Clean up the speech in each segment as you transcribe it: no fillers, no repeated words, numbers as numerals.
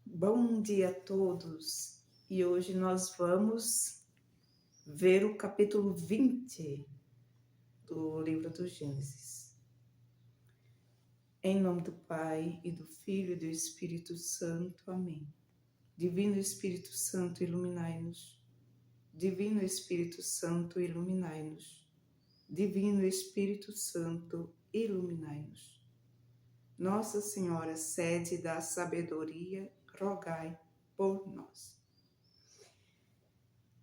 Bom dia a todos! E hoje nós vamos ver o capítulo 20 do livro do Gênesis. Em nome do Pai, e do Filho e do Espírito Santo. Amém. Divino Espírito Santo, iluminai-nos. Divino Espírito Santo, iluminai-nos. Divino Espírito Santo, iluminai-nos. Nossa Senhora, sede da sabedoria, rogai por nós.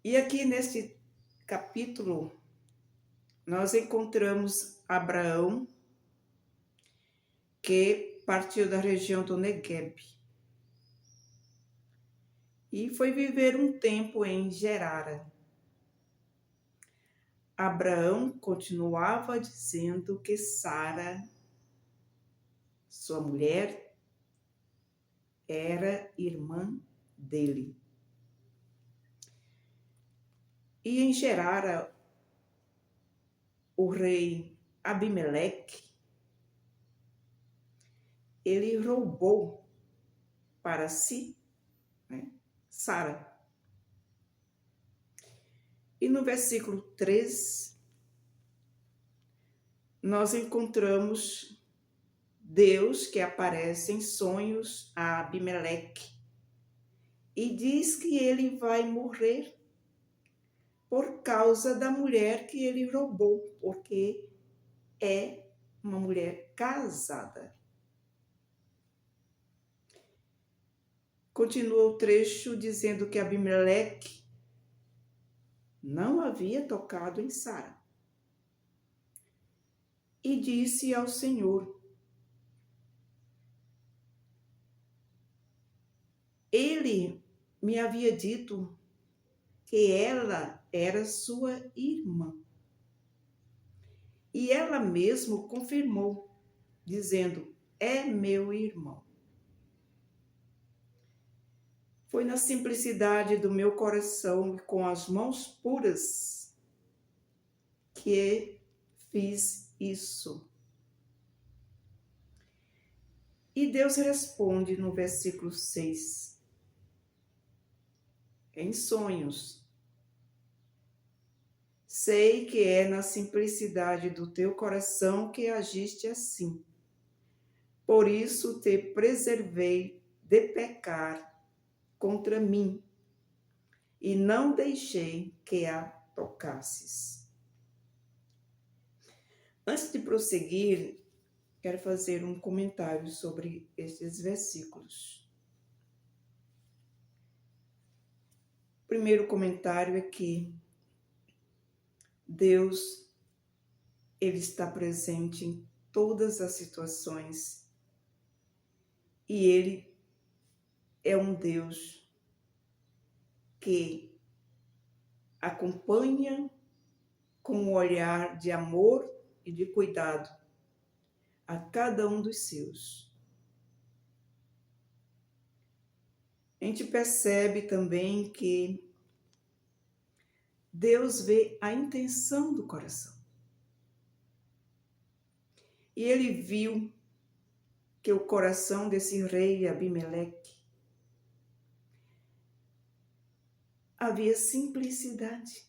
E aqui neste capítulo, nós encontramos Abraão, que partiu da região do Negueb e foi viver um tempo em Gerara. Abraão continuava dizendo que Sara, sua mulher, era irmã dele. E em Gerara, o rei Abimeleque, ele roubou para si, Sara. E no versículo 3, nós encontramos Deus que aparece em sonhos a Abimeleque e diz que ele vai morrer por causa da mulher que ele roubou, porque é uma mulher casada. Continua o trecho dizendo que Abimeleque não havia tocado em Sara. E disse ao Senhor: ele me havia dito que ela era sua irmã. E ela mesmo confirmou, dizendo: é meu irmão. Foi na simplicidade do meu coração e com as mãos puras que fiz isso. E Deus responde no versículo 6, em sonhos: sei que é na simplicidade do teu coração que agiste assim. Por isso te preservei de pecar contra mim e não deixei que a tocasses. Antes de prosseguir, quero fazer um comentário sobre estes versículos. O primeiro comentário é que Deus, ele está presente em todas as situações e ele é um Deus que acompanha com um olhar de amor e de cuidado a cada um dos seus. A gente percebe também que Deus vê a intenção do coração. E ele viu que o coração desse rei Abimeleque havia simplicidade.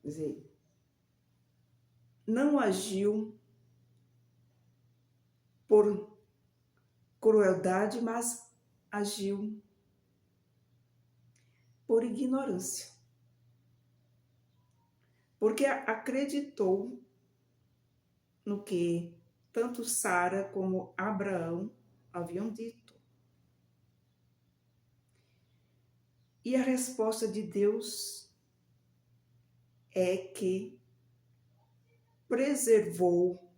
Quer dizer, não agiu por crueldade, mas agiu por ignorância. Porque acreditou no que tanto Sara como Abraão haviam dito. E a resposta de Deus é que preservou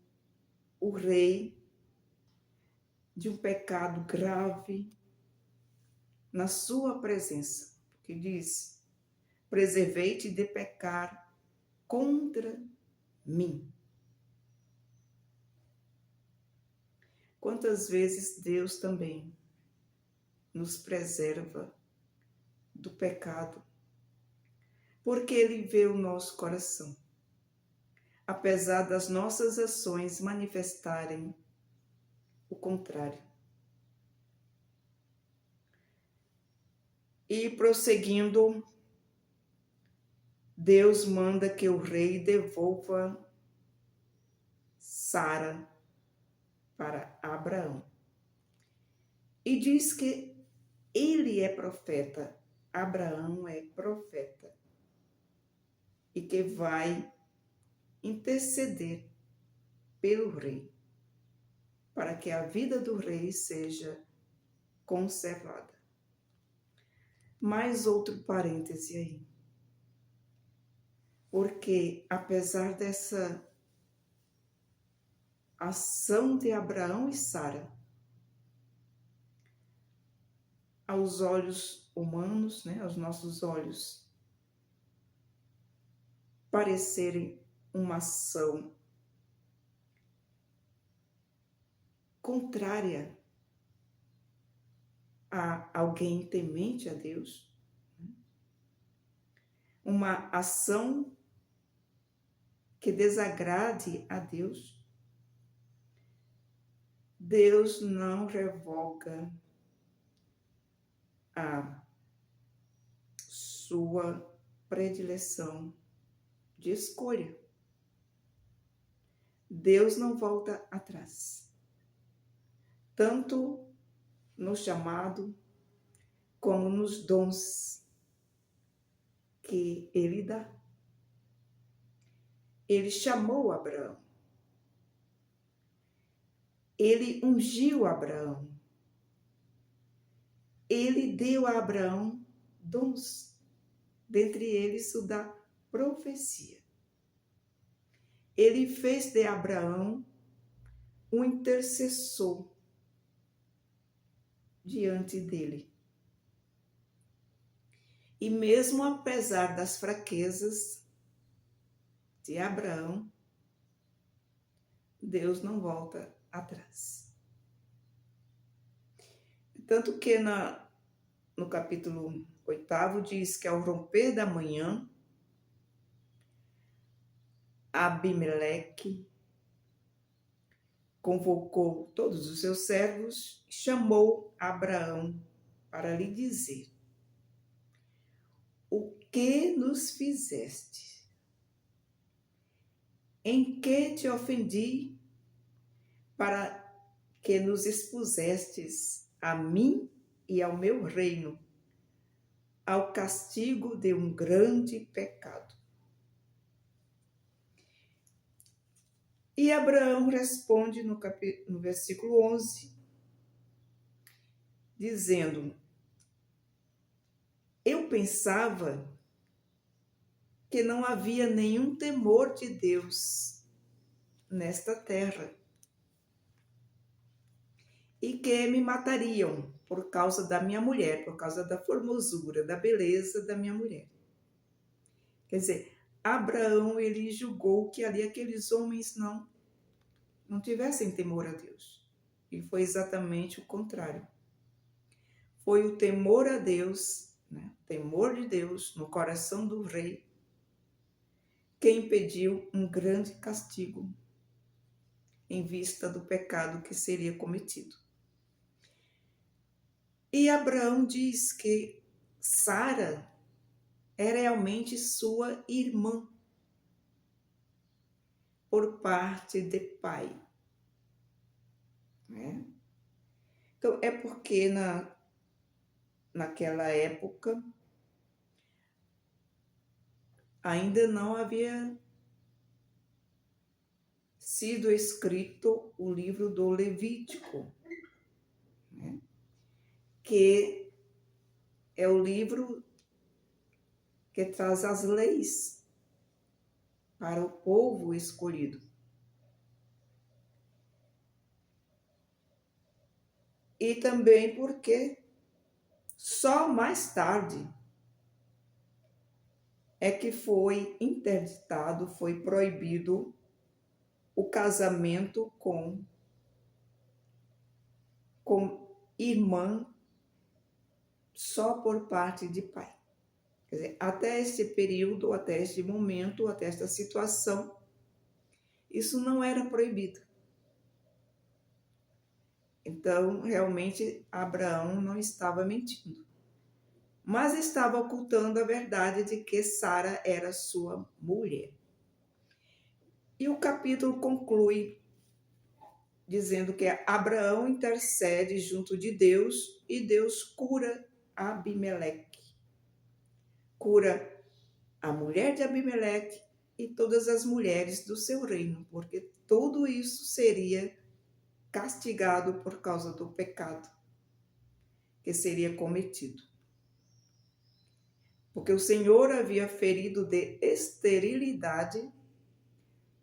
o rei de um pecado grave na sua presença. Que diz: preservei-te de pecar contra mim. Quantas vezes Deus também nos preserva do pecado, porque Ele vê o nosso coração, apesar das nossas ações manifestarem o contrário. E prosseguindo, Deus manda que o rei devolva Sara para Abraão. E diz que ele é profeta, Abraão é profeta, e que vai interceder pelo rei, para que a vida do rei seja conservada. Mais outro parêntese aí. Porque, apesar dessa ação de Abraão e Sara, aos olhos humanos, aos nossos olhos, parecerem uma ação contrária a alguém temente a Deus, uma ação que desagrade a Deus, Deus não revoga a sua predileção de escolha. Deus não volta atrás, tanto no chamado como nos dons que Ele dá. Ele chamou Abraão. Ele ungiu Abraão. Ele deu a Abraão dons, dentre eles o da profecia. Ele fez de Abraão um intercessor diante dele. E mesmo apesar das fraquezas de Abraão, Deus não volta atrás. Tanto que no capítulo 8 diz que ao romper da manhã, Abimeleque convocou todos os seus servos e chamou Abraão para lhe dizer: o que nos fizeste? Em que te ofendi para que nos expusestes a mim e ao meu reino ao castigo de um grande pecado? E Abraão responde no versículo 11, dizendo: eu pensava que não havia nenhum temor de Deus nesta terra e que me matariam por causa da minha mulher, por causa da formosura, da beleza da minha mulher. Quer dizer, Abraão, ele julgou que ali aqueles homens não tivessem temor a Deus. E foi exatamente o contrário. Foi o temor a Deus, o temor de Deus no coração do rei, que impediu um grande castigo em vista do pecado que seria cometido. E Abraão diz que Sara é realmente sua irmã, por parte de pai. Então, é porque naquela época ainda não havia sido escrito o livro do Levítico, que é o livro que traz as leis para o povo escolhido. E também porque só mais tarde é que foi interditado, foi proibido o casamento com irmã só por parte de pai. Quer dizer, até este período, até este momento, até esta situação, isso não era proibido. Então, realmente, Abraão não estava mentindo. mas estava ocultando a verdade de que Sara era sua mulher. E o capítulo conclui dizendo que Abraão intercede junto de Deus e Deus cura Abimeleque. Cura a mulher de Abimeleque e todas as mulheres do seu reino, porque tudo isso seria castigado por causa do pecado que seria cometido. Porque o Senhor havia ferido de esterilidade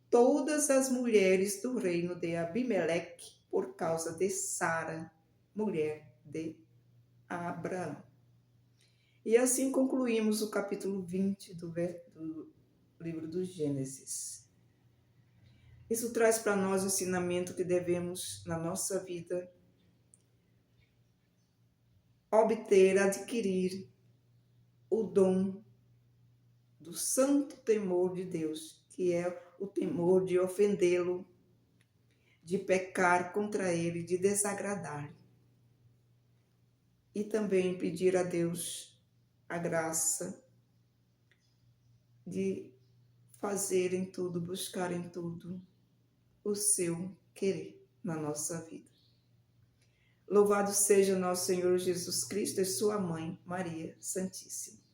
todas as mulheres do reino de Abimeleque por causa de Sara, mulher de Abraão. E assim concluímos o capítulo 20 do livro do Gênesis. Isso traz para nós o ensinamento que devemos, na nossa vida, obter, adquirir o dom do santo temor de Deus, que é o temor de ofendê-lo, de pecar contra ele, de desagradar-lhe. E também pedir a Deus a graça de fazer em tudo, buscar em tudo o seu querer na nossa vida. Louvado seja nosso Senhor Jesus Cristo e sua mãe, Maria Santíssima.